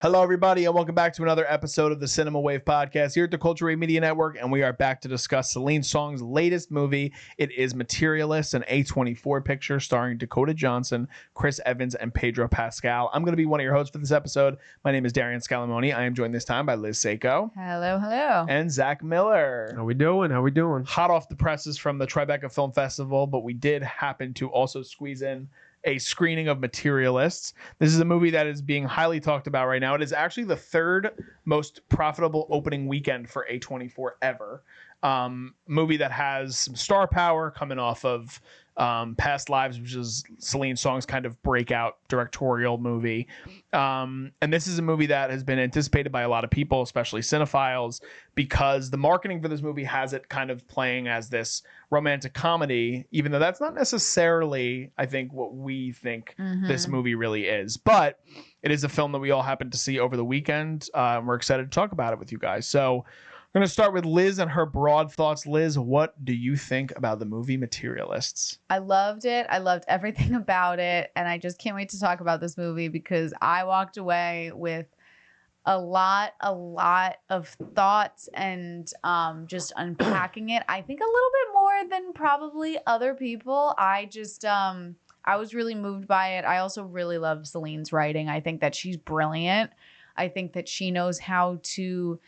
Hello, everybody, and welcome back to another episode of the Cinema Wave podcast here at the Culture Wave Media Network, and we are back to discuss Celine Song's latest movie. It is Materialists, an A24 picture starring Dakota Johnson, Chris Evans, and Pedro Pascal. I'm going to be one of your hosts for this episode. My name is Darian Scalamoni. I am joined this time by Liz Seiko. Hello, hello. And Zach Miller. How we doing? Hot off the presses from the Tribeca Film Festival, but we did happen to also squeeze in a screening of Materialists. This is a movie that is being highly talked about right now. It is actually the third most profitable opening weekend for A24 ever. Movie that has some star power coming off of Past Lives, which is Celine Song's kind of breakout directorial movie. And this is a movie that has been anticipated by a lot of people, especially cinephiles, because the marketing for this movie has it kind of playing as this romantic comedy, even though that's not necessarily, I think, what we think this movie really is. But it is a film that we all happened to see over the weekend. We're excited to talk about it with you guys. So I'm going to start with Liz and her broad thoughts. Liz, what do you think about the movie Materialists? I loved it. I loved everything about it. And I just can't wait to talk about this movie because I walked away with a lot of thoughts and just unpacking it. I think a little bit more than probably other people. I was really moved by it. I also really love Celine's writing. I think that she's brilliant. I think that she knows how to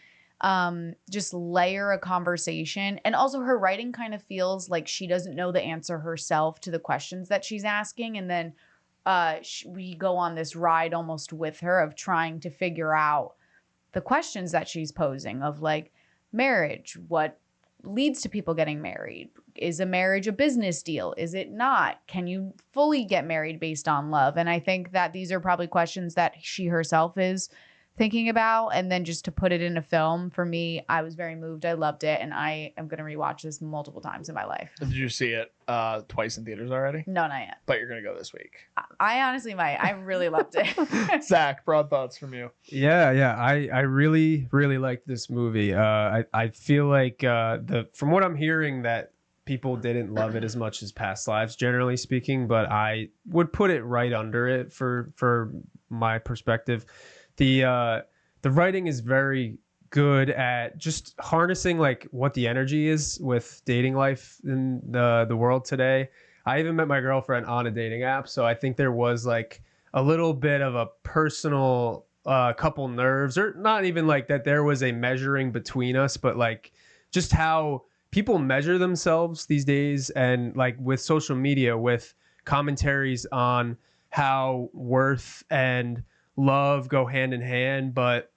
just layer a conversation. And also her writing kind of feels like she doesn't know the answer herself to the questions that she's asking. And then we go on this ride almost with her of trying to figure out the questions that she's posing of like marriage, what leads to people getting married? Is a marriage a business deal? Is it not? Can you fully get married based on love? And I think that these are probably questions that she herself is thinking about. And then just to put it in a film, for me, I was very moved. I loved it. And I am going to rewatch this multiple times in my life. Did you see it twice in theaters already? No, not yet. But you're going to go this week. I honestly might. I really loved it. Zach, broad thoughts from you. Yeah. I really liked this movie. I feel like from what I'm hearing that people didn't love it as much as Past Lives, generally speaking, but I would put it right under it for my perspective. The writing is very good at just harnessing like what the energy is with dating life in the world today. I even met my girlfriend on a dating app, so I think there was like a little bit of a personal couple nerves, or not even like that there was a measuring between us, but like just how people measure themselves these days, and like with social media, with commentaries on how worth and love go hand in hand, but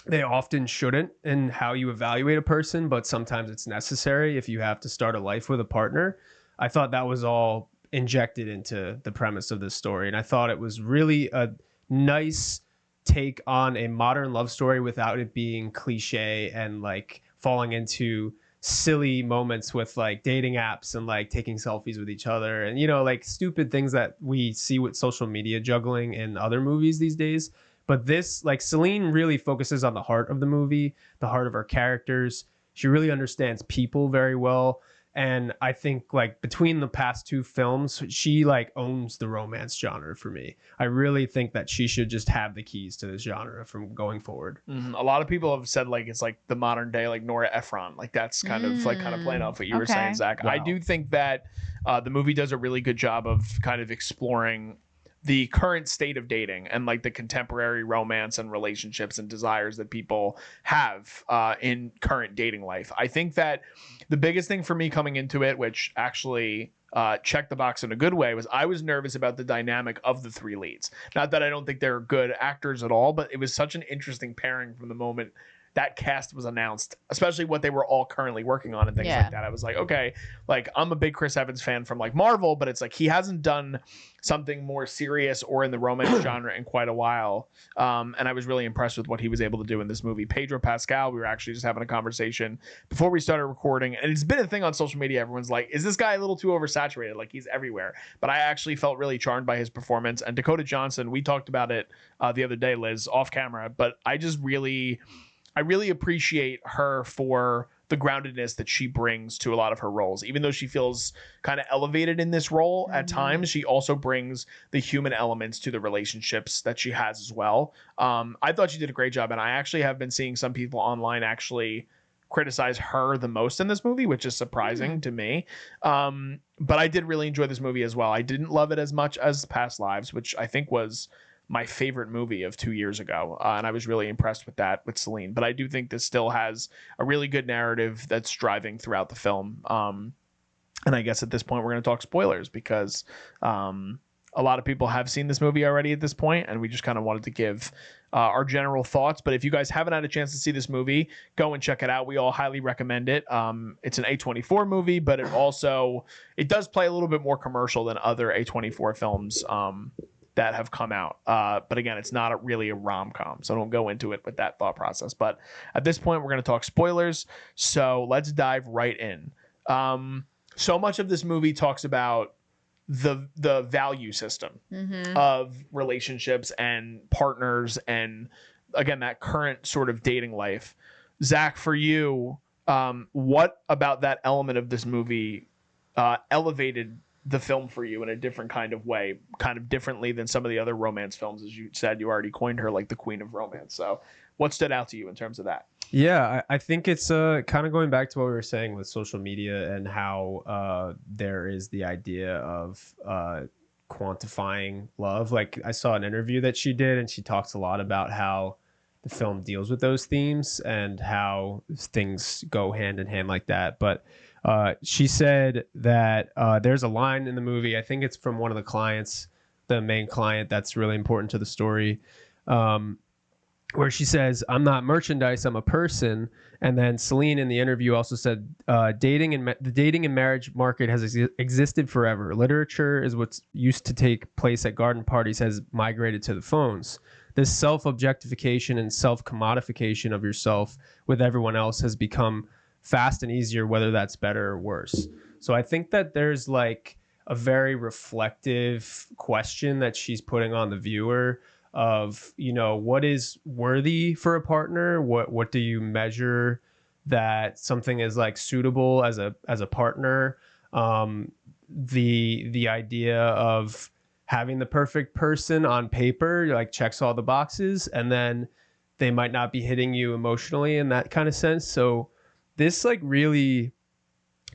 they often shouldn't in how you evaluate a person, but sometimes it's necessary if you have to start a life with a partner. I thought that was all injected into the premise of this story, and I thought it was really a nice take on a modern love story without it being cliche and like falling into silly moments with like dating apps and like taking selfies with each other and, you know, like stupid things that we see with social media juggling in other movies these days. But this, like, Celine really focuses on the heart of the movie, the heart of her characters. She really understands people very well. And I think like between the past two films, she like owns the romance genre for me. I really think that she should just have the keys to this genre from going forward. A lot of people have said like it's like the modern day like Nora Ephron. Like that's kind of playing off what you were saying, Zach. Wow. I do think that the movie does a really good job of kind of exploring the current state of dating and like the contemporary romance and relationships and desires that people have in current dating life. I think that the biggest thing for me coming into it, which actually checked the box in a good way, was I was nervous about the dynamic of the three leads. Not that I don't think they're good actors at all, but it was such an interesting pairing from the moment that cast was announced, especially what they were all currently working on and things like that. I was like, okay, like I'm a big Chris Evans fan from like Marvel, but it's like he hasn't done something more serious or in the romance genre in quite a while. And I was really impressed with what he was able to do in this movie. Pedro Pascal, we were actually just having a conversation before we started recording, and it's been a thing on social media. Everyone's like, is this guy a little too oversaturated? Like he's everywhere. But I actually felt really charmed by his performance. And Dakota Johnson, we talked about it the other day, Liz, off camera, but I really appreciate her for the groundedness that she brings to a lot of her roles. Even though she feels kind of elevated in this role at times, she also brings the human elements to the relationships that she has as well. I thought she did a great job, and I actually have been seeing some people online actually criticize her the most in this movie, which is surprising to me. But I did really enjoy this movie as well. I didn't love it as much as Past Lives, which I think was my favorite movie of 2 years ago. And I was really impressed with that with Celine. But I do think this still has a really good narrative that's driving throughout the film. And I guess at this point, we're going to talk spoilers because a lot of people have seen this movie already at this point, and we just kind of wanted to give our general thoughts. But if you guys haven't had a chance to see this movie, go and check it out. We all highly recommend it. It's an A24 movie, but it does play a little bit more commercial than other A24 films that have come out. But again, it's not really a rom-com, so don't go into it with that thought process. But at this point, we're going to talk spoilers, so let's dive right in. So much of this movie talks about the value system of relationships and partners, and again, that current sort of dating life. Zach, for you, what about that element of this movie elevated the film for you in a different kind of way, kind of differently than some of the other romance films? As you said, you already coined her like the queen of romance. So what stood out to you in terms of that? Yeah, I think it's kind of going back to what we were saying with social media and how there is the idea of quantifying love. Like, I saw an interview that she did, and she talks a lot about how the film deals with those themes and how things go hand in hand like that. But she said that there's a line in the movie, I think it's from one of the clients, the main client that's really important to the story, where she says, "I'm not merchandise, I'm a person." And then Celine in the interview also said, the dating and marriage market has existed forever. Literature is what's used to take place at garden parties has migrated to the phones. This self-objectification and self-commodification of yourself with everyone else has become fast and easier, whether that's better or worse. So I think that there's like a very reflective question that she's putting on the viewer of, you know, what is worthy for a partner? What do you measure that something is like suitable as a partner? The idea of having the perfect person on paper like checks all the boxes, and then they might not be hitting you emotionally in that kind of sense. So this like really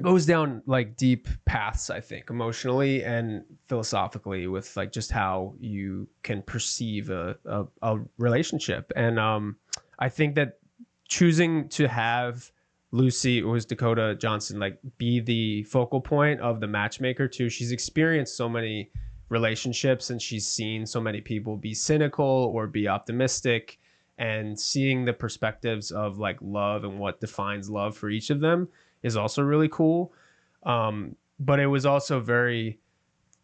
goes down like deep paths, I think, emotionally and philosophically, with like just how you can perceive a relationship. And I think that choosing to have Lucy, or was Dakota Johnson, like be the focal point of the matchmaker too. She's experienced so many relationships, and she's seen so many people be cynical or be optimistic, and seeing the perspectives of like love and what defines love for each of them is also really cool. But it was also very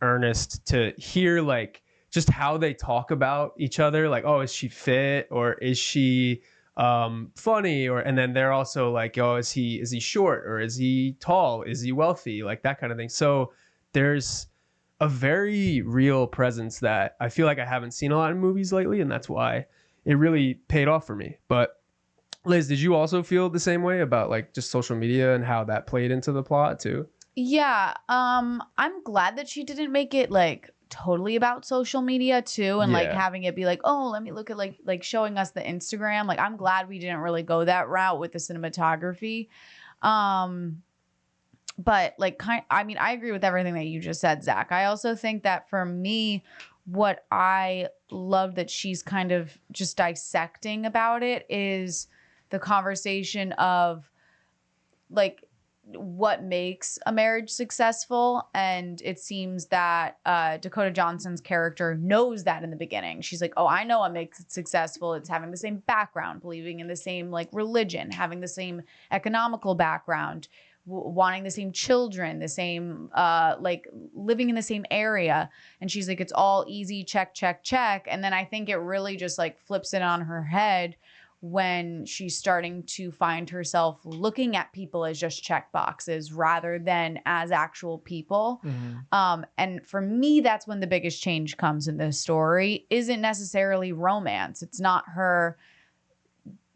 earnest to hear like just how they talk about each other. Like, oh, is she fit, or is she funny? Or, and then they're also like, oh, is he short, or is he tall? Is he wealthy? Like that kind of thing. So there's a very real presence that I feel like I haven't seen a lot in movies lately, and that's why it really paid off for me. But Liz, did you also feel the same way about like just social media and how that played into the plot too? Yeah. I'm glad that she didn't make it like totally about social media too, and like having it be like, oh, let me look at like showing us the Instagram. Like, I'm glad we didn't really go that route with the cinematography. But like I mean, I agree with everything that you just said, Zach. I also think that for me, what I love that she's kind of just dissecting about it is the conversation of like what makes a marriage successful. And it seems that Dakota Johnson's character knows that in the beginning. She's like, oh, I know what makes it successful. It's having the same background, believing in the same like religion, having the same economical background, wanting the same children, the same like living in the same area. And she's like, it's all easy, check, check, check. And then I think it really just like flips it on her head when she's starting to find herself looking at people as just check boxes rather than as actual people. And for me, that's when the biggest change comes in this story. Isn't necessarily romance. It's not her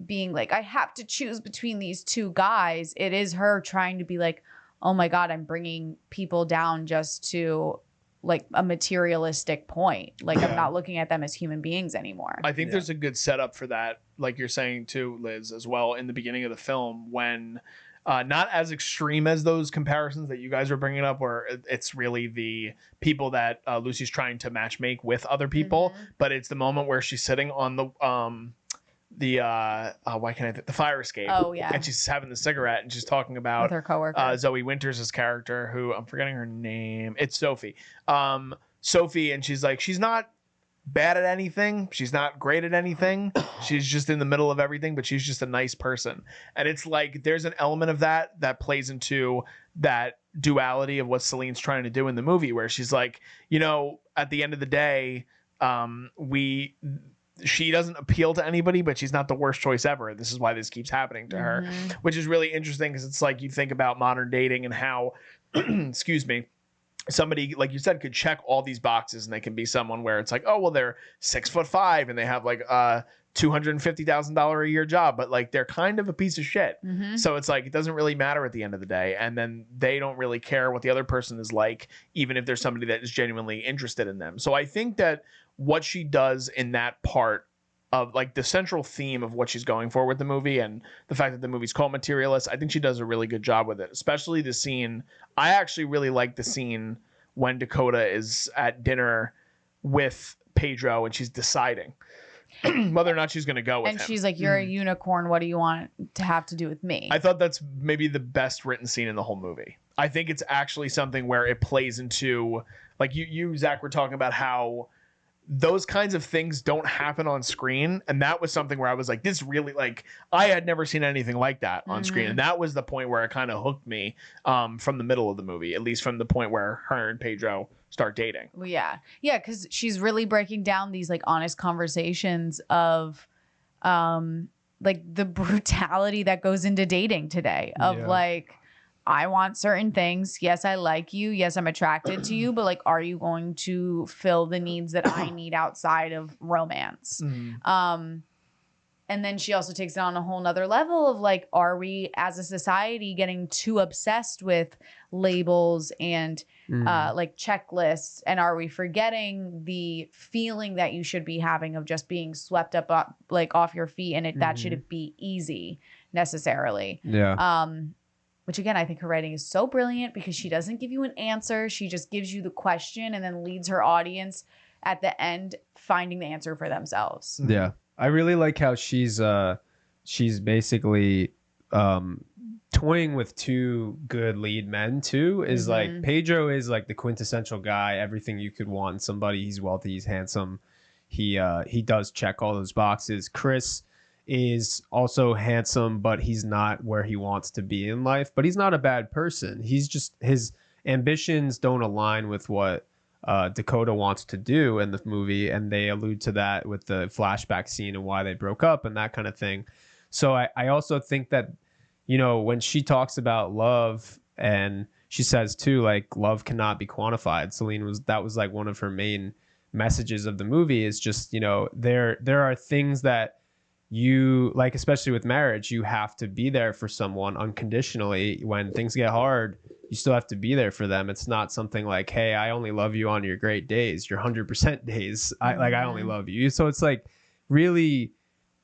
being like, I have to choose between these two guys. It is her trying to be like, oh my God, I'm bringing people down just to like a materialistic point. Like I'm not looking at them as human beings anymore. I think there's a good setup for that, like you're saying too, Liz, as well, in the beginning of the film when not as extreme as those comparisons that you guys are bringing up, where it's really the people that Lucy's trying to match make with other people, but it's the moment where she's sitting on the fire escape. Oh yeah. And she's having the cigarette and she's talking about with her coworker. Zoe Winters' character, who I'm forgetting her name. It's Sophie. Sophie, and she's like, she's not bad at anything. She's not great at anything. She's just in the middle of everything, but she's just a nice person. And it's like there's an element of that plays into that duality of what Celine's trying to do in the movie, where she's like, you know, at the end of the day, she doesn't appeal to anybody, but she's not the worst choice ever. This is why this keeps happening to her, which is really interesting because it's like you think about modern dating and how, excuse me, somebody, like you said, could check all these boxes and they can be someone where it's like, oh, well, they're 6'5" and they have like a $250,000 a year job, but like they're kind of a piece of shit. So it's like, it doesn't really matter at the end of the day. And then they don't really care what the other person is like, even if there's somebody that is genuinely interested in them. So I think that what she does in that part of like the central theme of what she's going for with the movie and the fact that the movie's called Materialists, I think she does a really good job with it, especially the scene. I actually really like the scene when Dakota is at dinner with Pedro and she's deciding whether or not she's going to go with him. And she's like, you're a unicorn. What do you want to have to do with me? I thought that's maybe the best written scene in the whole movie. I think it's actually something where it plays into, like you Zach, were talking about how those kinds of things don't happen on screen. And that was something where I was like, this really, like, I had never seen anything like that on screen. And that was the point where it kind of hooked me from the middle of the movie, at least from the point where her and Pedro start dating. Well, yeah. Yeah, because she's really breaking down these like honest conversations of like the brutality that goes into dating today of like, I want certain things. Yes, I like you. Yes, I'm attracted to you. But like, are you going to fill the needs that I need outside of romance? And then she also takes it on a whole nother level of like, are we as a society getting too obsessed with labels and like checklists? And are we forgetting the feeling that you should be having of just being swept up like off your feet, and that shouldn't be easy necessarily. Yeah. Which again, I think her writing is so brilliant because she doesn't give you an answer. She just gives you the question and then leads her audience at the end finding the answer for themselves. Yeah. I really like how she's basically toying with two good lead men too. Is like Pedro is like the quintessential guy, everything you could want in somebody. He's wealthy, he's handsome. He does check all those boxes. Chris is also handsome, but he's not where he wants to be in life. But he's not a bad person. He's just, his ambitions don't align with what Dakota wants to do in the movie, and they allude to that with the flashback scene and why they broke up and that kind of thing. So I also think that, you know, when she talks about love, and she says too, like, love cannot be quantified. Celine that was like one of her main messages of the movie, is just, you know, there are things that you like, especially with marriage, you have to be there for someone unconditionally. When things get hard, you still have to be there for them. It's not something like, hey, I only love you on your great days, your 100% days. I only love you. So it's like really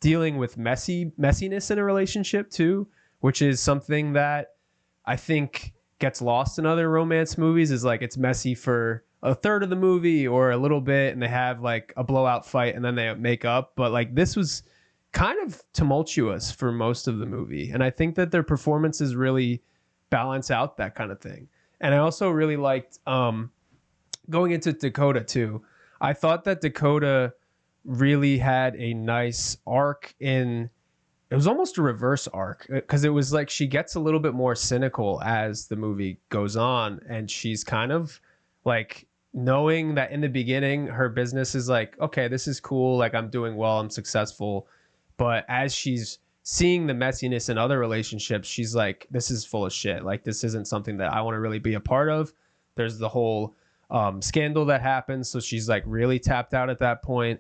dealing with messiness in a relationship too, which is something that I think gets lost in other romance movies. Is like, it's messy for a third of the movie or a little bit, and they have like a blowout fight and then they make up. But like, this was kind of tumultuous for most of the movie, and I think that their performances really balance out that kind of thing. And I also really liked going into Dakota too. I thought that Dakota really had a nice arc in, it was almost a reverse arc, because it was like she gets a little bit more cynical as the movie goes on, and she's kind of like knowing that in the beginning her business is like, okay, this is cool, like I'm doing well, I'm successful. But as she's seeing the messiness in other relationships, she's like, this is full of shit. Like, this isn't something that I want to really be a part of. There's the whole scandal that happens. So she's like really tapped out at that point.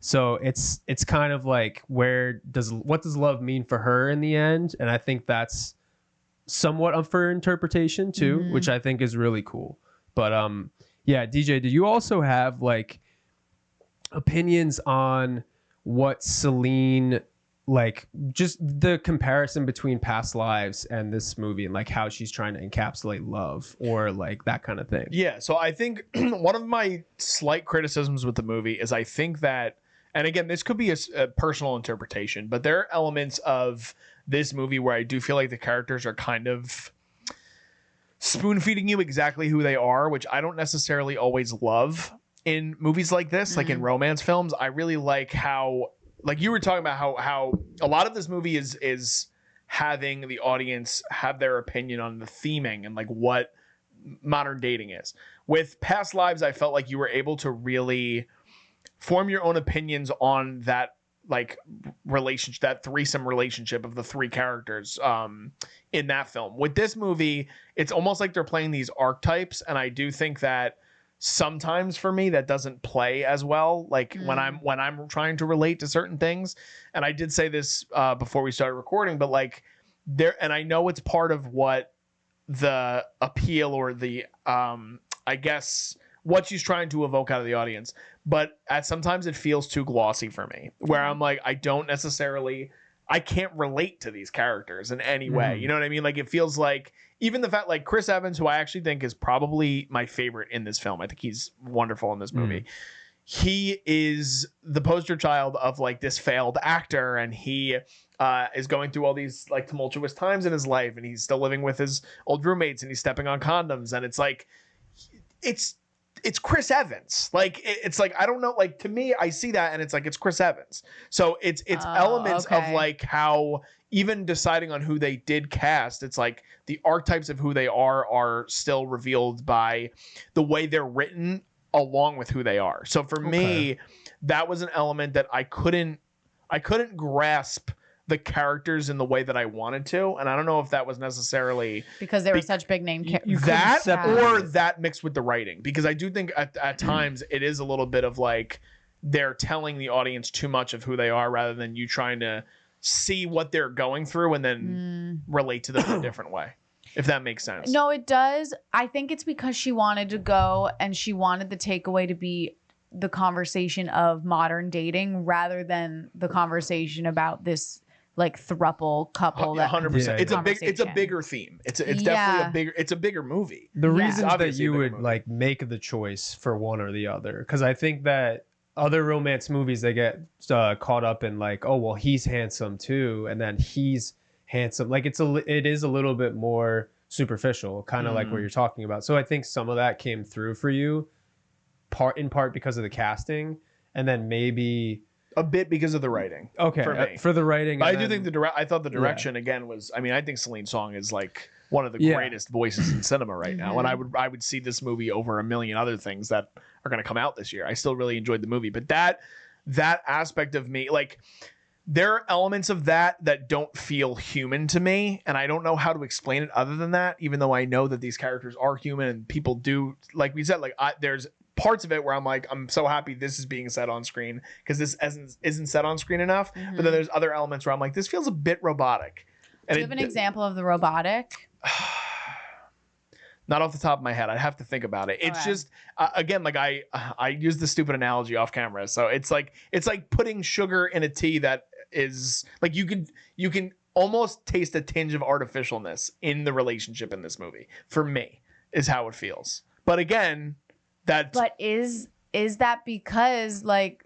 So it's kind of like what does love mean for her in the end? And I think that's somewhat up for interpretation too, which I think is really cool. But yeah, DJ, do you also have like opinions on what Celine, like just the comparison between Past Lives and this movie, and like how she's trying to encapsulate love or like that kind of thing? Yeah, so I think one of my slight criticisms with the movie is I think that, and again, this could be a personal interpretation, but there are elements of this movie where I do feel like the characters are kind of spoon feeding you exactly who they are, which I don't necessarily always love in movies like this, like in romance films. I really like how, like you were talking about how a lot of this movie is having the audience have their opinion on the theming and like what modern dating is. With Past Lives, I felt like you were able to really form your own opinions on that like relationship, that threesome relationship of the three characters in that film. With this movie, it's almost like they're playing these archetypes, and I do think that sometimes for me that doesn't play as well, like when I'm trying to relate to certain things. And I did say this before we started recording, but like there, and I know it's part of what the appeal or the I guess what she's trying to evoke out of the audience, but sometimes it feels too glossy for me, where I'm like, I can't relate to these characters in any way. You know what I mean? Like it feels like even the fact, like Chris Evans, who I actually think is probably my favorite in this film. I think he's wonderful in this movie. He is the poster child of like this failed actor, and he is going through all these like tumultuous times in his life, and he's still living with his old roommates, and he's stepping on condoms, and it's like it's Chris Evans. Like it's like, I don't know, like to me, I see that and it's like, it's Chris Evans. So it's elements of like how even deciding on who they did cast, it's like the archetypes of who they are still revealed by the way they're written along with who they are. So for me, that was an element that I couldn't grasp the characters in the way that I wanted to, and I don't know if that was necessarily because they were such big name characters. That mixed with the writing, because I do think at times it is a little bit of like they're telling the audience too much of who they are rather than you trying to see what they're going through and then relate to them in a different way, if that makes sense. No, it does. I think it's because she wanted to go and she wanted the takeaway to be the conversation of modern dating rather than the conversation about this like throuple couple. 100%. It's a bigger theme. It's definitely a bigger movie. The reasons that you would like make the choice for one or the other, because I think that other romance movies, they get caught up in like, oh well, he's handsome too, and then he's handsome. Like it is a little bit more superficial, kind of like what you're talking about. So I think some of that came through for you, in part because of the casting, and then maybe a bit because of the writing. Okay, for me. For the writing. But I do think I thought the direction again was. I mean, I think Celine Song is like one of the greatest voices in cinema right now, and I would see this movie over a million other things that are going to come out this year. I still really enjoyed the movie, but that aspect of me, like there are elements of that don't feel human to me, and I don't know how to explain it other than that. Even though I know that these characters are human and people do, like we said, like there's parts of it where I'm like, I'm so happy this is being said on screen because this isn't said on screen enough. But then there's other elements where I'm like, this feels a bit robotic. And do you have an example of the robotic? Not off the top of my head. I'd have to think about it. It's just again, like I use the stupid analogy off camera. So it's like putting sugar in a tea that is like you can almost taste a tinge of artificialness in the relationship in this movie. For me, is how it feels. But again, but is that because like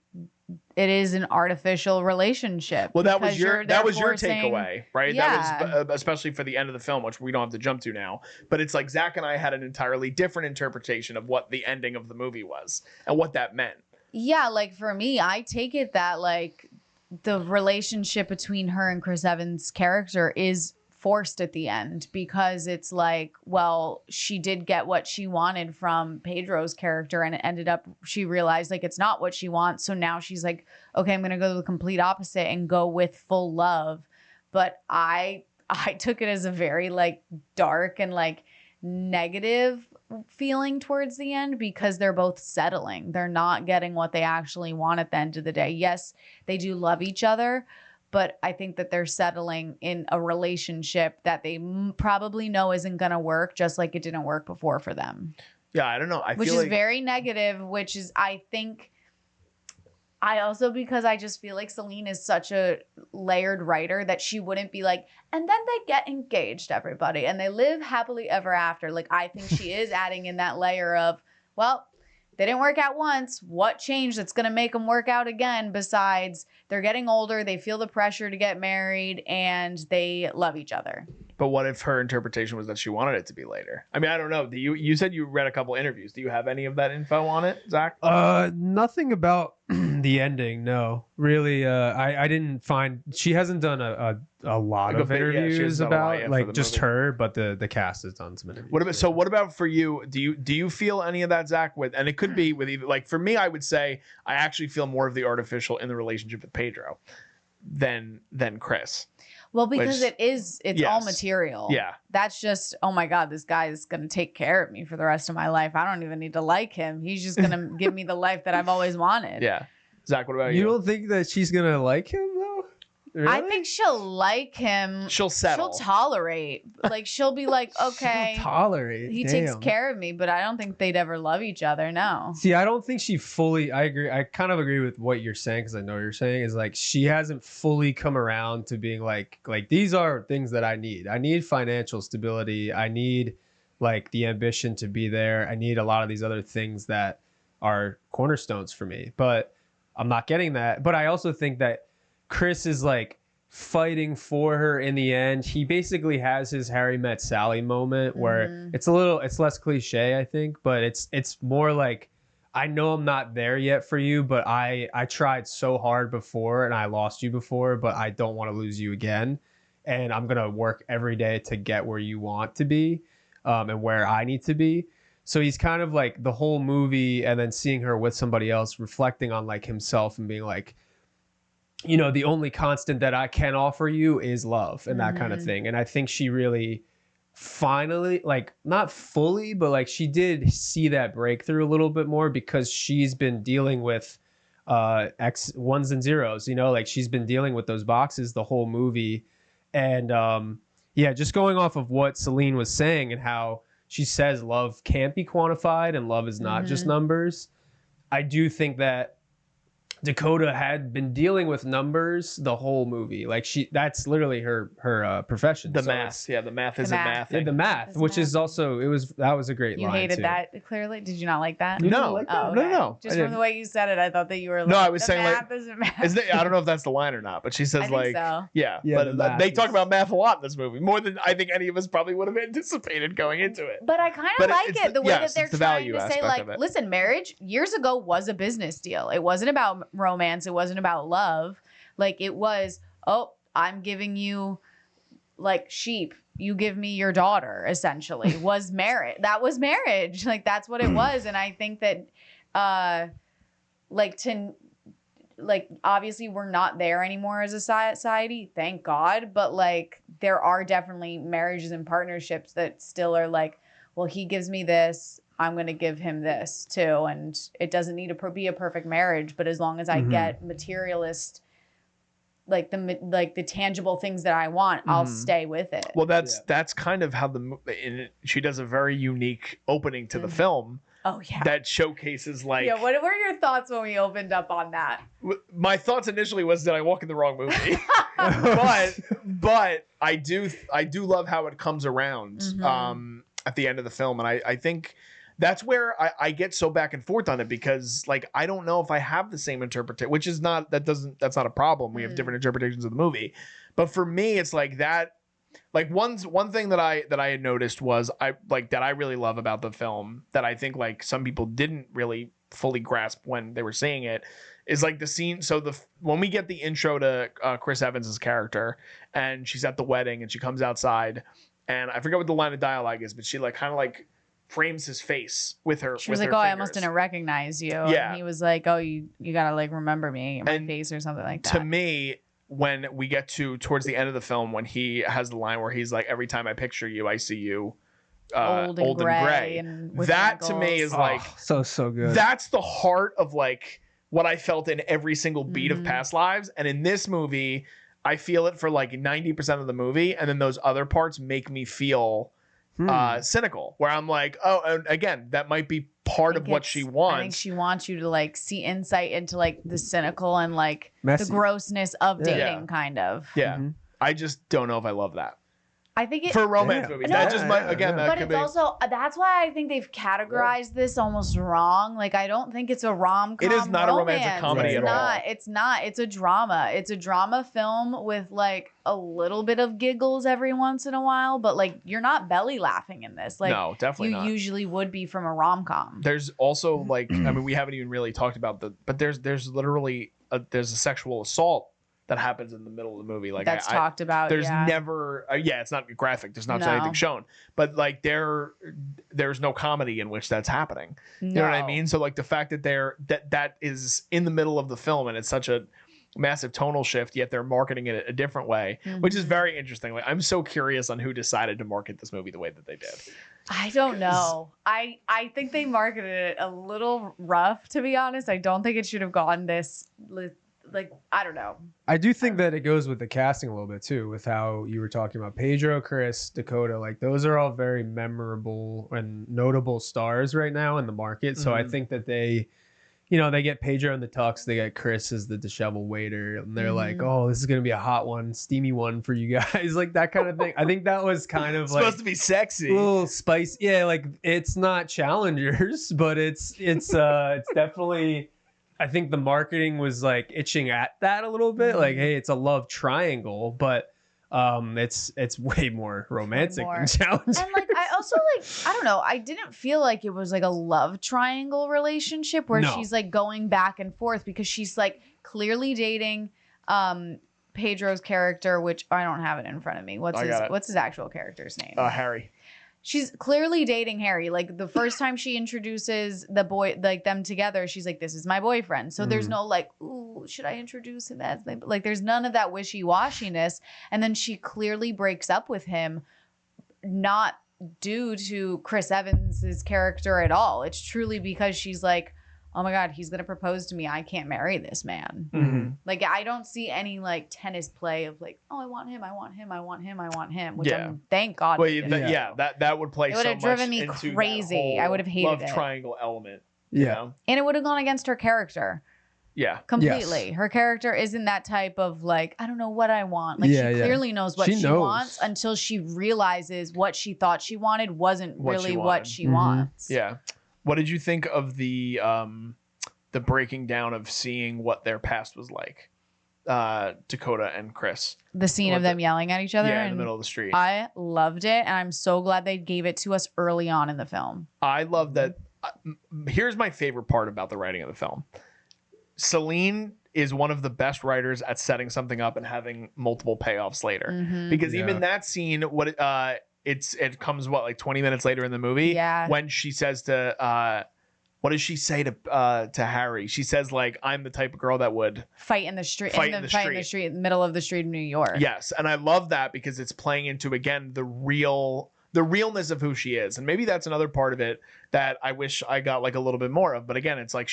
it is an artificial relationship? Well, that was your takeaway, right? Yeah. That was especially for the end of the film, which we don't have to jump to now. But it's like Zach and I had an entirely different interpretation of what the ending of the movie was and what that meant. Yeah, like for me, I take it that like the relationship between her and Chris Evans' character is forced at the end because it's like, well, she did get what she wanted from Pedro's character and it ended up, she realized like it's not what she wants. So now she's like, okay, I'm going to go to the complete opposite and go with full love. But I took it as a very like dark and like negative feeling towards the end because they're both settling. They're not getting what they actually want at the end of the day. Yes, they do love each other, but I think that they're settling in a relationship that they probably know isn't going to work, just like it didn't work before for them. Yeah, I don't know. Which is very negative, which is, I think, I also, because I just feel like Celine is such a layered writer that she wouldn't be like, and then they get engaged, everybody, and they live happily ever after. Like, I think she is adding in that layer of, well, they didn't work out once. What changed that's going to make them work out again? Besides, they're getting older, they feel the pressure to get married, and they love each other. But what if her interpretation was that she wanted it to be later? I mean, I don't know. You said you read a couple interviews. Do you have any of that info on it, Zach? Nothing about the ending. No, really. I didn't find, she hasn't done a lot of interviews about like just movie. Her, but the cast has done some interviews. What about for you? Do you feel any of that, Zach? With, and it could be with either, like for me, I would say I actually feel more of the artificial in the relationship with Pedro than Chris. Well, because it's yes. all material. Yeah. That's just, oh my God, this guy is going to take care of me for the rest of my life. I don't even need to like him. He's just going to give me the life that I've always wanted. Yeah. Zach, what about you? You don't think that she's going to like him though? Really? I think she'll like him. She'll settle. She'll tolerate. Like, she'll be like, okay. She'll tolerate. He takes care of me, but I don't think they'd ever love each other. No. See, I don't think she fully, I agree. I kind of agree with what you're saying, because I know what you're saying is like, she hasn't fully come around to being like these are things that I need. I need financial stability. I need like the ambition to be there. I need a lot of these other things that are cornerstones for me, but I'm not getting that. But I also think that Chris is like fighting for her in the end. He basically has his Harry Met Sally moment where it's less cliche, I think, but it's more like, I know I'm not there yet for you, but I tried so hard before and I lost you before, but I don't want to lose you again. And I'm going to work every day to get where you want to be and where I need to be. So he's kind of like the whole movie, and then seeing her with somebody else, reflecting on like himself and being like, you know, the only constant that I can offer you is love and that kind of thing. And I think she really finally, like, not fully, but like she did see that breakthrough a little bit more, because she's been dealing with X ones and zeros, you know, like she's been dealing with those boxes the whole movie. And yeah, just going off of what Celine was saying and how she says love can't be quantified and love is not just numbers. I do think that Dakota had been dealing with numbers the whole movie. Like that's literally her profession. The math. Yeah, the math isn't math. Yeah, the math, which is also, that was a great line. You hated too. that clearly? Did you not like that? No. Like that? Oh, okay. No. Just from the way you said it, I thought that you were like, no, I was saying math like, isn't math. I don't know if that's the line or not, but she says I like, think so. yeah, but they talk about math a lot in this movie, more than I think any of us probably would have anticipated going into it. But I kind of like it, the way that they're trying to say, like, it. Listen, marriage years ago was a business deal. It wasn't about romance. It wasn't about love. Like, it was, oh, I'm giving you like sheep, you give me your daughter, essentially. Was marriage. That was marriage. Like, that's what it was. And I think that obviously we're not there anymore as a society, thank God, but like there are definitely marriages and partnerships that still are like, well, he gives me this, I'm going to give him this too. And it doesn't need to be a perfect marriage, but as long as I get materialist, like the tangible things that I want, I'll stay with it. Well, that's kind of how she does a very unique opening to the film. Oh yeah. That showcases like. Yeah. What were your thoughts when we opened up on that? My thoughts initially was, did I walk in the wrong movie? but I do love how it comes around at the end of the film, and I think that's where I get so back and forth on it, because like I don't know if I have the same interpretation, which is that's not a problem. We have different interpretations of the movie, but for me it's like that. Like one thing that I had noticed was that I really love about the film that I think like some people didn't really fully grasp when they were seeing it is like the scene. So when we get the intro to Chris Evans's character, and she's at the wedding and she comes outside, and I forget what the line of dialogue is, but she like kind of like frames his face with her. She was like, "Oh, I almost didn't recognize you." Yeah, and he was like, "Oh, you gotta like remember me, my face or something like that." To me, when we get towards the end of the film, when he has the line where he's like, "Every time I picture you, I see you Old and gray. And with that to me wrinkles. is like so good. that's the heart of like what I felt in every single beat of Past Lives. And in this movie, I feel it for like 90% of the movie, and then those other parts make me feel cynical, where I'm like, oh, and again, that might be part of what she wants. I think she wants you to like see insight into like the cynical and like Messy. the grossness of dating, kind of. Yeah. I just don't know if I love that. I think it for romance movies. No, That just might again. That but could it's be. also that's why I think they've categorized this almost wrong. Like I don't think it's a rom-com. It is not a romantic comedy at all. It's not. It's a drama. It's a drama film with like a little bit of giggles every once in a while, but like you're not belly laughing in this. Like no, definitely you not. usually would be from a rom-com. There's also like I mean we haven't even really talked about but there's literally there's a sexual assault that happens in the middle of the movie. Like that's talked about. There's never, it's not graphic. There's not anything shown, but like there's no comedy in which that's happening. You know what I mean? So like the fact that that is in the middle of the film and it's such a massive tonal shift, yet they're marketing it a different way, which is very interesting. Like I'm so curious on who decided to market this movie the way that they did. I don't know. I think they marketed it a little rough, to be honest. I don't think it should have gone this. Like, I don't know. I do think that it goes with the casting a little bit too, with how you were talking about Pedro, Chris, Dakota. Like those are all very memorable and notable stars right now in the market. So I think that they get Pedro in the tux, they get Chris as the disheveled waiter, and they're like, oh, this is gonna be a hot one, steamy one for you guys, like that kind of thing. I think that was kind of like supposed to be sexy, a little spicy. Yeah, like it's not Challengers, but it's definitely. I think the marketing was like itching at that a little bit. Like, hey, it's a love triangle, but it's way more romantic than Challengers. And like I also I don't know, I didn't feel like it was like a love triangle relationship where she's like going back and forth, because she's like clearly dating Pedro's character, which I don't have it in front of me. What's his actual character's name? Harry. She's clearly dating Harry. Like the first time she introduces the boy, like them together, she's like, this is my boyfriend. So there's no like, ooh, should I introduce him as my, like, there's none of that wishy-washiness. And then she clearly breaks up with him, not due to Chris Evans's character at all. It's truly because she's like, oh my God, he's going to propose to me. I can't marry this man. Mm-hmm. Like, I don't see any like tennis play of like, oh, I want him, I want him, I want him, I want him. Which thank God. Well, that would play. It would have driven me crazy. I would have hated love it. Triangle element. Yeah, you know? And it would have gone against her character. Yeah, completely. Yes. Her character isn't that type of like, I don't know what I want. Like she clearly knows what she wants until she realizes what she thought she wanted wasn't really what she wants. Yeah. What did you think of the breaking down of seeing what their past was like? Dakota and Chris. The scene of them yelling at each other in the middle of the street. I loved it, and I'm so glad they gave it to us early on in the film. I love that. Here's my favorite part about the writing of the film. Celine is one of the best writers at setting something up and having multiple payoffs later. Because even that scene, it comes like 20 minutes later in the movie when she says to what does she say to Harry? She says like, I'm the type of girl that would fight in the street in the middle of the street in New York. Yes, and I love that because it's playing into again the realness of who she is. And maybe that's another part of it that I wish I got like a little bit more of. But again, it's like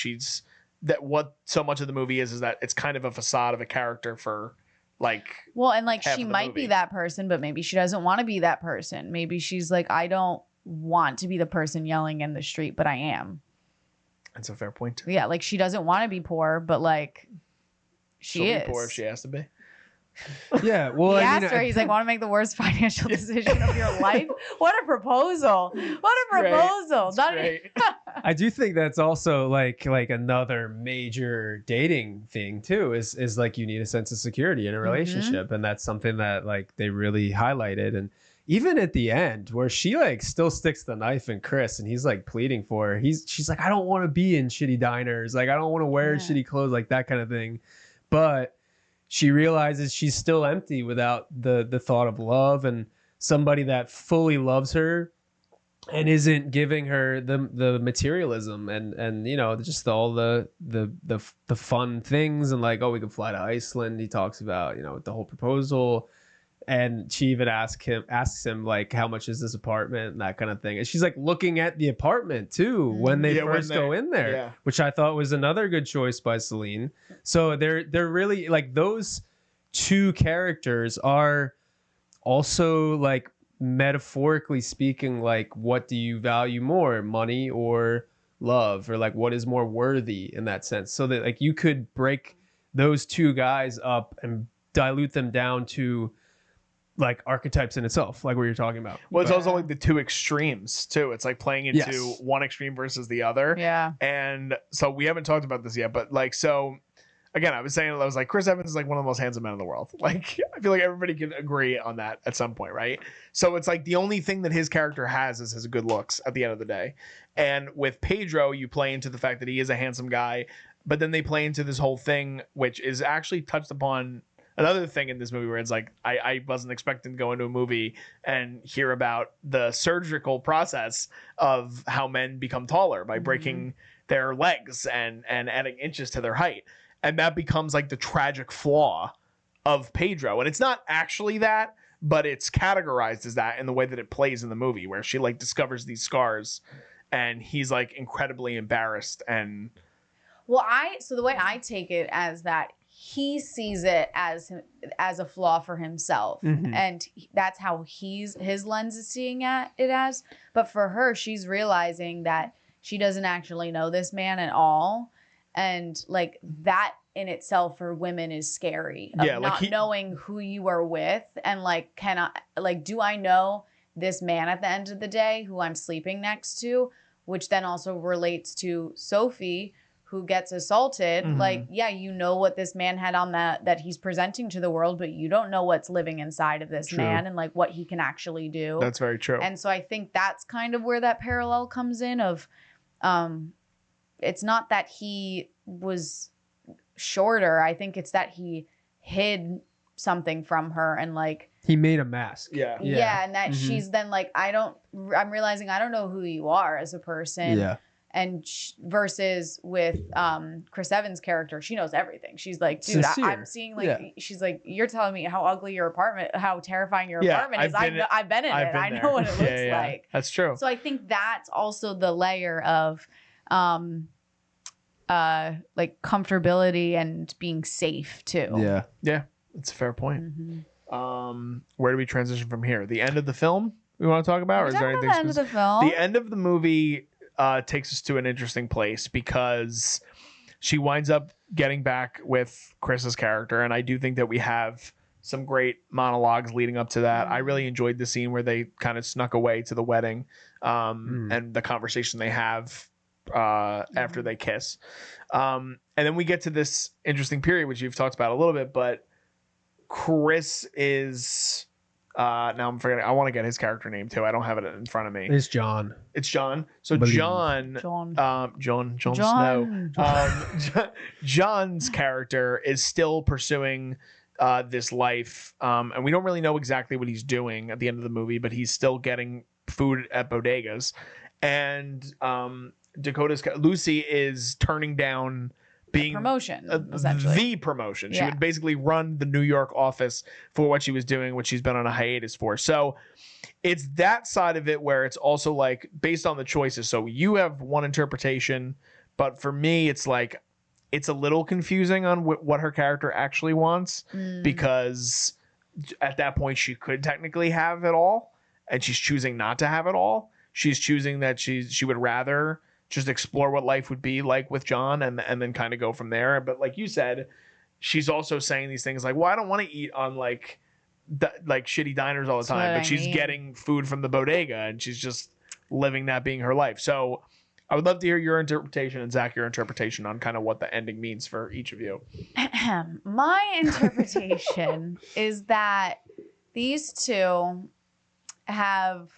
what so much of the movie is that it's kind of a facade of a character for like, well, and like she might be that person, but maybe she doesn't want to be that person. Maybe she's like, I don't want to be the person yelling in the street, but I am. That's a fair point. Yeah, like she doesn't want to be poor, but like she'll is. Be poor if she has to be. Yeah, well, he asked her. He's like, "Want to make the worst financial decision of your life?" What a proposal! What a proposal! I do think that's also like another major dating thing too. Is like you need a sense of security in a relationship, and that's something that like they really highlighted. And even at the end, where she like still sticks the knife in Chris, and he's like pleading for her. She's like, I don't want to be in shitty diners. Like I don't want to wear shitty clothes, like that kind of thing. But she realizes she's still empty without the thought of love and somebody that fully loves her and isn't giving her the materialism and just all the fun things and like, oh, we could fly to Iceland. He talks about, with the whole proposal. And she even asks him like, how much is this apartment and that kind of thing. And she's like looking at the apartment too when they first go in there, which I thought was another good choice by Celine. So they're really like, those two characters are also like, metaphorically speaking, like, what do you value more, money or love, or like what is more worthy in that sense? So that like you could break those two guys up and dilute them down to like archetypes in itself, like what you're talking about. Well, it's also like the two extremes too. It's like playing into one extreme versus the other. Yeah. And so we haven't talked about this yet, but like, so again, I was like, Chris Evans is like one of the most handsome men in the world. Like, I feel like everybody can agree on that at some point, right? So it's like the only thing that his character has is his good looks at the end of the day. And with Pedro, you play into the fact that he is a handsome guy, but then they play into this whole thing, which is actually touched upon. Another thing in this movie where it's like, I wasn't expecting to go into a movie and hear about the surgical process of how men become taller by breaking their legs and adding inches to their height. And that becomes like the tragic flaw of Pedro. And it's not actually that, but it's categorized as that in the way that it plays in the movie, where she like discovers these scars and he's like incredibly embarrassed. And so the way I take it as that he sees it as a flaw for himself, and that's how his lens is seeing it as. But for her, she's realizing that she doesn't actually know this man at all, and like that in itself for women is scary. Of not knowing who you are with, and like, do I know this man at the end of the day who I'm sleeping next to, which then also relates to Sophie, who gets assaulted. Like, yeah, you know what this man had on that he's presenting to the world, but you don't know what's living inside of this man and like what he can actually do. That's very true. And so I think that's kind of where that parallel comes in of, it's not that he was shorter. I think it's that he hid something from her and like, he made a mask. Yeah. And that she's then like, I'm realizing I don't know who you are as a person. Yeah. And versus with Chris Evans' character, she knows everything. She's like, dude, I'm seeing like, she's like, you're telling me how ugly your apartment, how terrifying your apartment is. I've been in it. I know what it looks like. That's true. So I think that's also the layer of like comfortability and being safe too. Yeah. Yeah. That's a fair point. Where do we transition from here? The end of the film we want to talk about? Or is there anything the end of the film? The end of the movie takes us to an interesting place because she winds up getting back with Chris's character, and I do think that we have some great monologues leading up to that. I really enjoyed the scene where they kind of snuck away to the wedding, and the conversation they have after they kiss, and then we get to this interesting period which you've talked about a little bit, but Chris is now I'm forgetting. I want to get his character name too. I don't have it in front of me. It's John. It's John. So John Snow. John's character is still pursuing this life, and we don't really know exactly what he's doing at the end of the movie, but he's still getting food at bodegas, and Dakota's Lucy is turning down being promotion, essentially. The promotion. She would basically run the New York office for what she was doing, which she's been on a hiatus for. So it's that side of it where it's also like based on the choices. So you have one interpretation, but for me, it's like it's a little confusing on what her character actually wants, because at that point she could technically have it all, and she's choosing not to have it all. She's choosing that she would rather just explore what life would be like with John and then kind of go from there. But like you said, she's also saying these things like, well, I don't want to eat on like shitty diners all the time, but she's getting food from the bodega and she's just living that being her life. So I would love to hear your interpretation, and Zach, your interpretation on kind of what the ending means for each of you. My interpretation is that these two have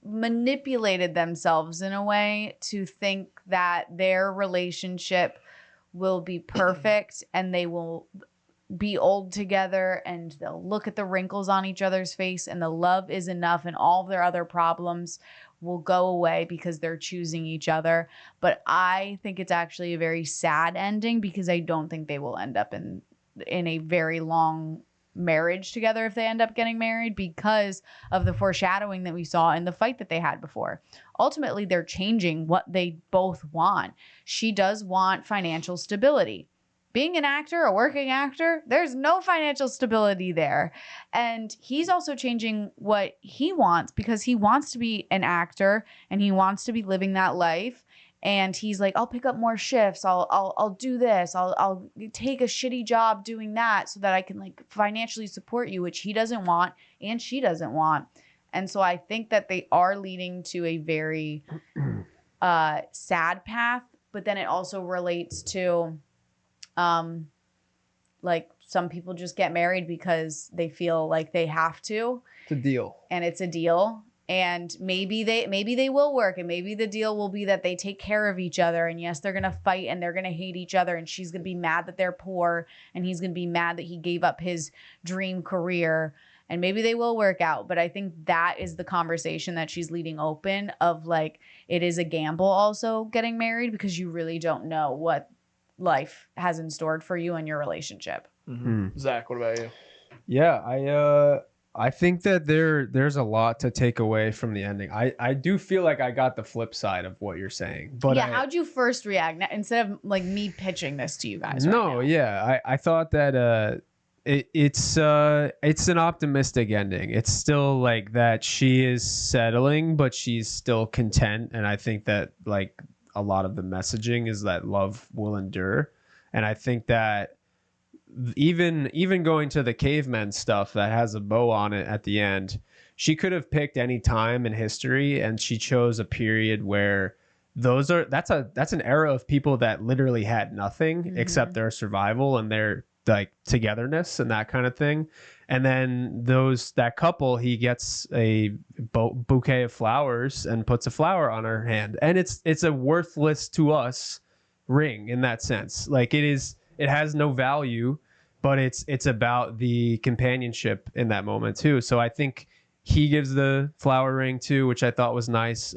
manipulated themselves in a way to think that their relationship will be perfect and they will be old together and they'll look at the wrinkles on each other's face and the love is enough and all of their other problems will go away because they're choosing each other. But I think it's actually a very sad ending because I don't think they will end up in a very long marriage together if they end up getting married, because of the foreshadowing that we saw in the fight that they had before. Ultimately, they're changing what they both want. She does want financial stability. Being an actor, a working actor, there's no financial stability there. And he's also changing what he wants, because he wants to be an actor and he wants to be living that life. And he's like, I'll pick up more shifts. I'll do this. I'll take a shitty job doing that so that I can like financially support you, which he doesn't want and she doesn't want. And so I think that they are leading to a very sad path, but then it also relates to like some people just get married because they feel like they have to. It's a deal. And it's a deal. And maybe they will work, and maybe the deal will be that they take care of each other. And yes, they're going to fight and they're going to hate each other. And she's going to be mad that they're poor, and he's going to be mad that he gave up his dream career. And maybe they will work out. But I think that is the conversation that she's leading open, of like, it is a gamble also getting married, because you really don't know what life has in store for you and your relationship. Zach, what about you? Yeah, I think that there's a lot to take away from the ending. I do feel like I got the flip side of what you're saying. But yeah, how'd you first react instead of like me pitching this to you guys? No, yeah, I thought that it's an optimistic ending. It's still like that she is settling, but she's still content. And I think that like a lot of the messaging is that love will endure. And I think that even going to the cavemen stuff that has a bow on it at the end, she could have picked any time in history, and she chose a period where that's an era of people that literally had nothing except their survival and their like togetherness and that kind of thing. And then that couple, he gets a bouquet of flowers and puts a flower on her hand, and it's a worthless to us ring in that sense. Like it has no value, but it's about the companionship in that moment too. So I think he gives the flower ring too, which I thought was nice.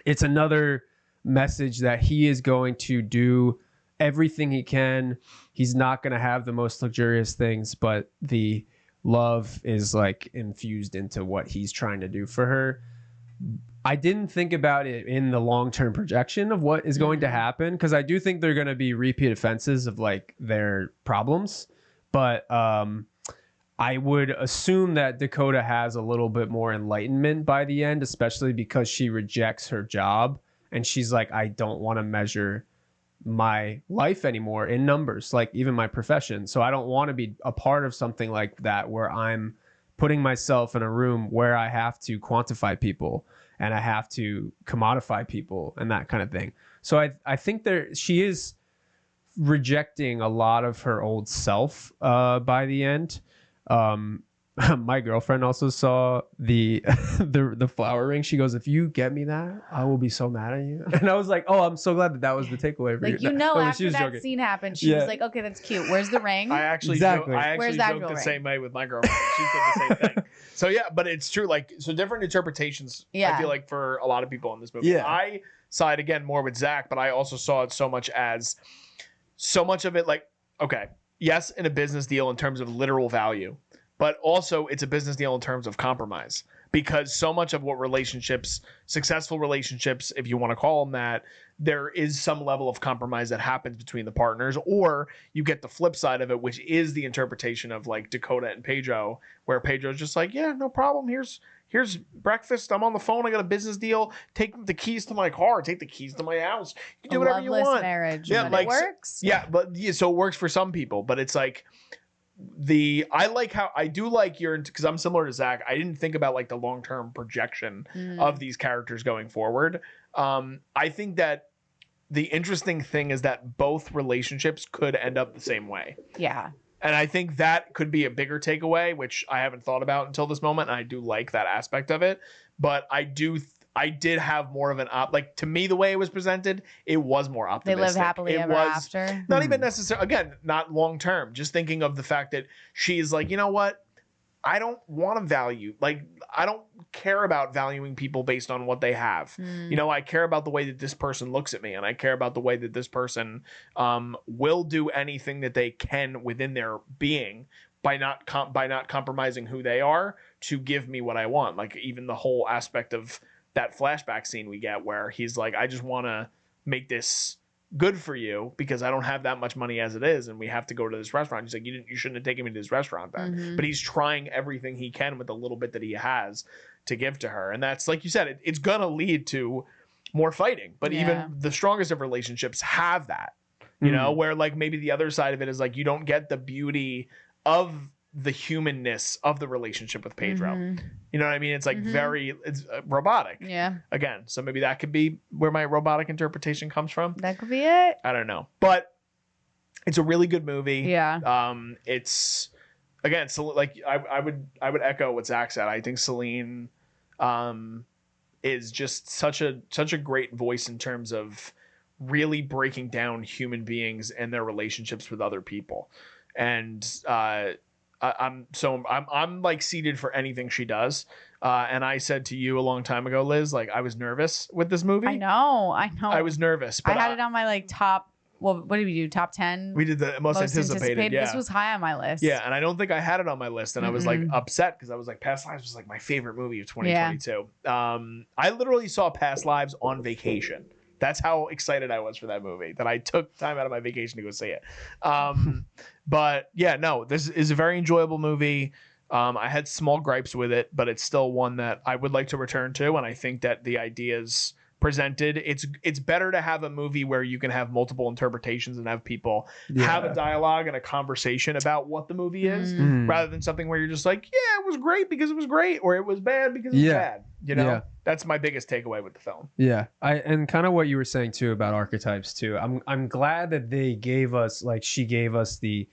It's another message that he is going to do everything he can. He's not going to have the most luxurious things, but the love is like infused into what he's trying to do for her. I didn't think about it in the long-term projection of what is going to happen, because I do think they're going to be repeat offenses of like their problems. But I would assume that Dakota has a little bit more enlightenment by the end, especially because she rejects her job and she's like, I don't want to measure my life anymore in numbers, like even my profession. So I don't want to be a part of something like that where I'm putting myself in a room where I have to quantify people and I have to commodify people and that kind of thing. So I think she is rejecting a lot of her old self by the end. My girlfriend also saw the flower ring. She goes, if you get me that, I will be so mad at you. And I was like, oh, I'm so glad that was the takeaway for like, you. After that joking. Scene happened, she was like, okay, that's cute. Where's the ring? I actually joked the same way with my girlfriend. She said the same thing. So yeah, but it's true. Like, so different interpretations. I feel like for a lot of people in this movie. Yeah. I side again more with Zach, but I also saw it so much of it like, okay, yes, in a business deal in terms of literal value, but also it's a business deal in terms of compromise, because so much of what successful relationships, if you want to call them that, there is some level of compromise that happens between the partners. Or you get the flip side of it, which is the interpretation of like Dakota and Pedro, where Pedro's just like, yeah, no problem. Here's breakfast. I'm on the phone. I got a business deal. Take the keys to my car. Take the keys to my house. You can do whatever you want. Marriage. Yeah, like, it works. So it works for some people, but it's like I do like because I'm similar to Zach. I didn't think about like the long-term projection of these characters going forward. I think that the interesting thing is that both relationships could end up the same way. Yeah. And I think that could be a bigger takeaway, which I haven't thought about until this moment. And I do like that aspect of it. But I did have more of like, to me, the way it was presented, it was more optimistic. They live happily ever after. Not even necessarily, again, not long term. Just thinking of the fact that she's like, you know what? I don't want to I don't care about valuing people based on what they have. You know, I care about the way that this person looks at me, and I care about the way that this person will do anything that they can within their being by not compromising who they are to give me what I want. Like even the whole aspect of that flashback scene we get where he's like, I just want to make this good for you because I don't have that much money as it is, and we have to go to this restaurant. He's like, you shouldn't have taken me to this restaurant then. But he's trying everything he can with the little bit that he has to give to her, and that's like you said, it's gonna lead to more fighting. But even the strongest of relationships have that, you know, where like maybe the other side of it is like you don't get the beauty of the humanness of the relationship with Pedro. You know what I mean? It's like it's robotic. Yeah. Again, so maybe that could be where my robotic interpretation comes from. That could be it. I don't know, but it's a really good movie. Yeah. It's again, so like I would echo what Zach said. I think Celine, is just such a great voice in terms of really breaking down human beings and their relationships with other people, and I'm like seated for anything she does. And I said to you a long time ago, Liz, like I was nervous with this movie. I know. I was nervous. But I had it on my like top. Well, what did we do? Top 10? We did the most anticipated. Yeah. This was high on my list. Yeah, and I don't think I had it on my list, and I was like upset because I was like, Past Lives was like my favorite movie of 2022. Yeah. I literally saw Past Lives on vacation. That's how excited I was for that movie, that I took time out of my vacation to go see it. But yeah, no, this is a very enjoyable movie. I had small gripes with it, but it's still one that I would like to return to. And I think that the ideas presented, it's better to have a movie where you can have multiple interpretations and have people have a dialogue and a conversation about what the movie is, rather than something where you're just like, yeah, it was great because it was great, or it was bad because it was bad. You know, that's my biggest takeaway with the film. Yeah, and kind of what you were saying too about archetypes too. I'm glad that they gave us, like, she gave us the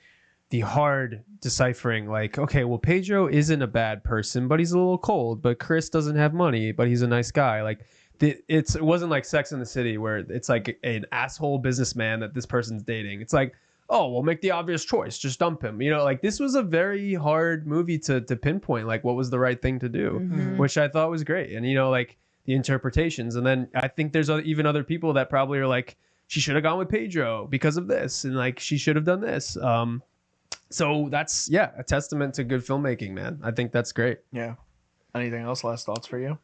hard deciphering, like, okay, well, Pedro isn't a bad person, but he's a little cold. But Chris doesn't have money, but he's a nice guy. Like, it wasn't like Sex in the City where it's like an asshole businessman that this person's dating. It's like, oh, we'll make the obvious choice, just dump him. You know, like this was a very hard movie to pinpoint like what was the right thing to do, which I thought was great. And you know, like the interpretations. And then I think there's even other people that probably are like, she should have gone with Pedro because of this, and like she should have done this. So that's a testament to good filmmaking, man. I think that's great. Yeah. Anything else? Last thoughts for you?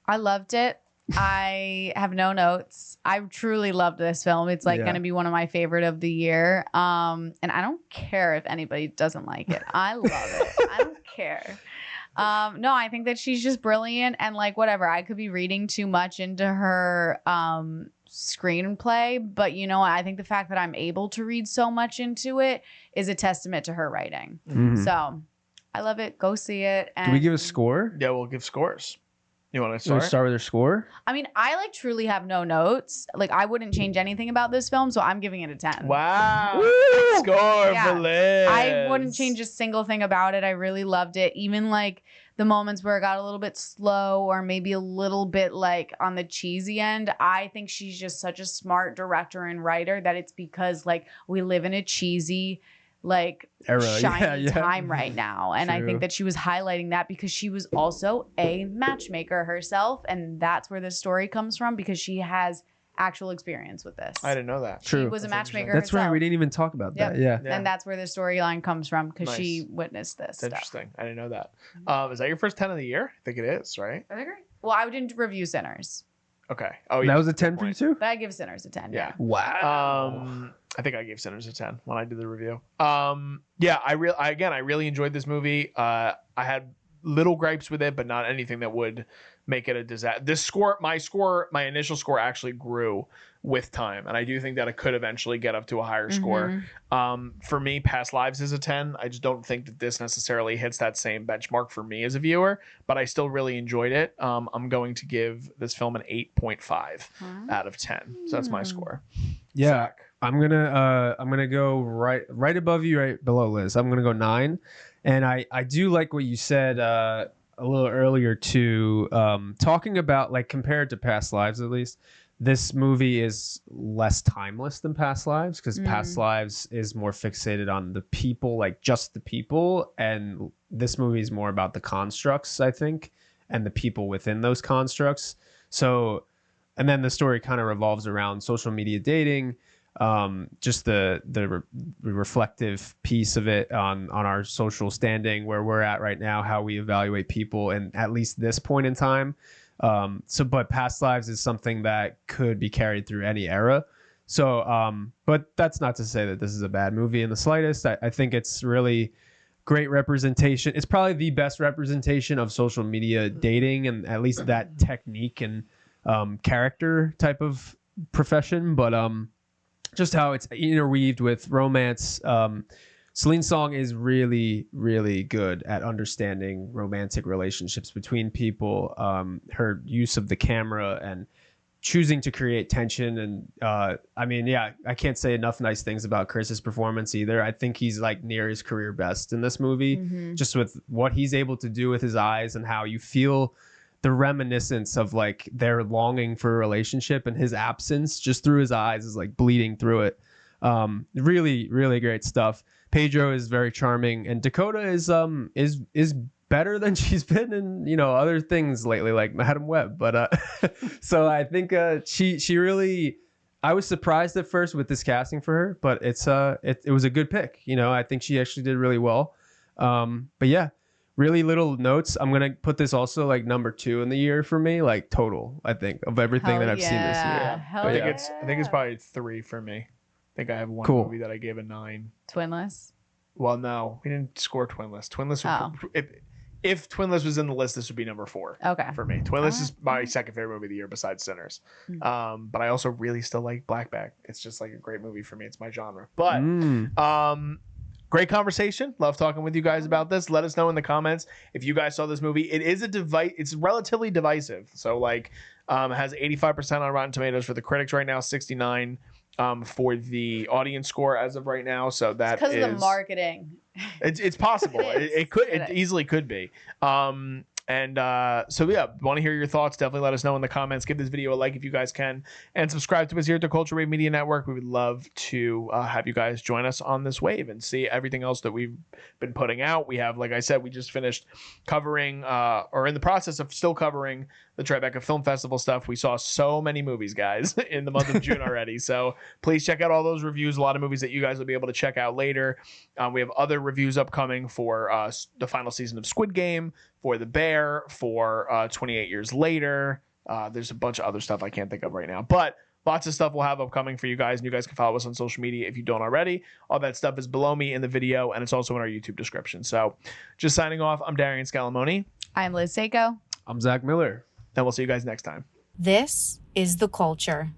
I loved it. I have no notes. I truly loved this film. It's like going to be one of my favorite of the year. And I don't care if anybody doesn't like it. I love it. I don't care. No, I think that she's just brilliant, and like whatever. I could be reading too much into her screenplay, but you know, I think the fact that I'm able to read so much into it is a testament to her writing. So I love it. Go see it. And do we give a score? Yeah, we'll give scores. You want to start with their score? I mean, I like truly have no notes. Like, I wouldn't change anything about this film, so I'm giving it a 10. Wow. Score for Liz. I wouldn't change a single thing about it. I really loved it. Even like the moments where it got a little bit slow or maybe a little bit like on the cheesy end. I think she's just such a smart director and writer that it's because like we live in a cheesy like shiny time right now, and I think that she was highlighting that because she was also a matchmaker herself, and that's where this story comes from, because she has actual experience with this. I didn't know that. She was a matchmaker that's herself. right, we didn't even talk about that. Yeah. And that's where the storyline comes from, because she witnessed this. That's interesting. I didn't know that. Is that your first 10 of the year? I think it is, right? I agree. Well, I didn't review Sinners. Okay. Oh, yeah. That was a 10 for you too? But I give Sinners a 10. Yeah. Wow. I think I gave Sinners a 10 when I did the review. I really enjoyed this movie. I had little gripes with it, but not anything that would make it a disaster. My initial score actually grew with time, and I do think that it could eventually get up to a higher score. For me, Past Lives is a 10. I just don't think that this necessarily hits that same benchmark for me as a viewer, but I still really enjoyed it. I'm going to give this film an 8.5 out of 10. So that's my score. Yeah. Zach. I'm gonna go right above you, right below Liz. I'm gonna go 9, and I do like what you said a little earlier too, talking about like compared to Past Lives, at least this movie is less timeless than Past Lives, because Past Lives is more fixated on the people, like just the people, and this movie is more about the constructs, I think, and the people within those constructs. So, and then the story kind of revolves around social media dating. just the reflective piece of it on our social standing, where we're at right now, how we evaluate people, and at least this point in time. But Past Lives is something that could be carried through any era. So, but that's not to say that this is a bad movie in the slightest. I think it's really great representation. It's probably the best representation of social media dating, and at least that technique and character type of profession. But just how it's interweaved with romance. Celine Song is really, really good at understanding romantic relationships between people. Her use of the camera and choosing to create tension. And I can't say enough nice things about Chris's performance either. I think he's like near his career best in this movie, just with what he's able to do with his eyes and how you feel the reminiscence of like their longing for a relationship, and his absence just through his eyes is like bleeding through it. Really, really great stuff. Pedro is very charming, and Dakota is better than she's been in other things lately, like Madam Web. But so I think she really. I was surprised at first with this casting for her, but it was a good pick. I think she actually did really well. But yeah, really little notes. I'm gonna put this also like number 2 in the year for me, like total. I think of everything that I've seen this year. I think it's probably 3 for me. I think I have one movie that I gave a 9. Twinless? Well, no, we didn't score Twinless. If Twinless was in the list, this would be number 4. Okay. For me, Twinless is my second favorite movie of the year besides Sinners. But I also really still like Black Bag. It's just like a great movie for me. It's my genre. But great conversation. Love talking with you guys about this. Let us know in the comments if you guys saw this movie. It is it's relatively divisive. So like it has 85% on Rotten Tomatoes for the critics right now, 69 for the audience score as of right now. So that is because of the marketing. It's possible. It easily could be. So yeah, want to hear your thoughts? Definitely let us know in the comments. Give this video a like if you guys can, and subscribe to us here at the Culture Wave Media Network. We would love to have you guys join us on this wave and see everything else that we've been putting out. We have, like I said, we just finished covering or in the process of still covering the Tribeca Film Festival stuff. We saw so many movies, guys, in the month of June already. So please check out all those reviews. A lot of movies that you guys will be able to check out later. We have other reviews upcoming for the final season of Squid Game, for The Bear, for 28 Years Later. There's a bunch of other stuff I can't think of right now. But lots of stuff we'll have upcoming for you guys. And you guys can follow us on social media if you don't already. All that stuff is below me in the video, and it's also in our YouTube description. So just signing off, I'm Darian Scalamoni. I'm Liz Seiko. I'm Zach Miller. And we'll see you guys next time. This is The Culture.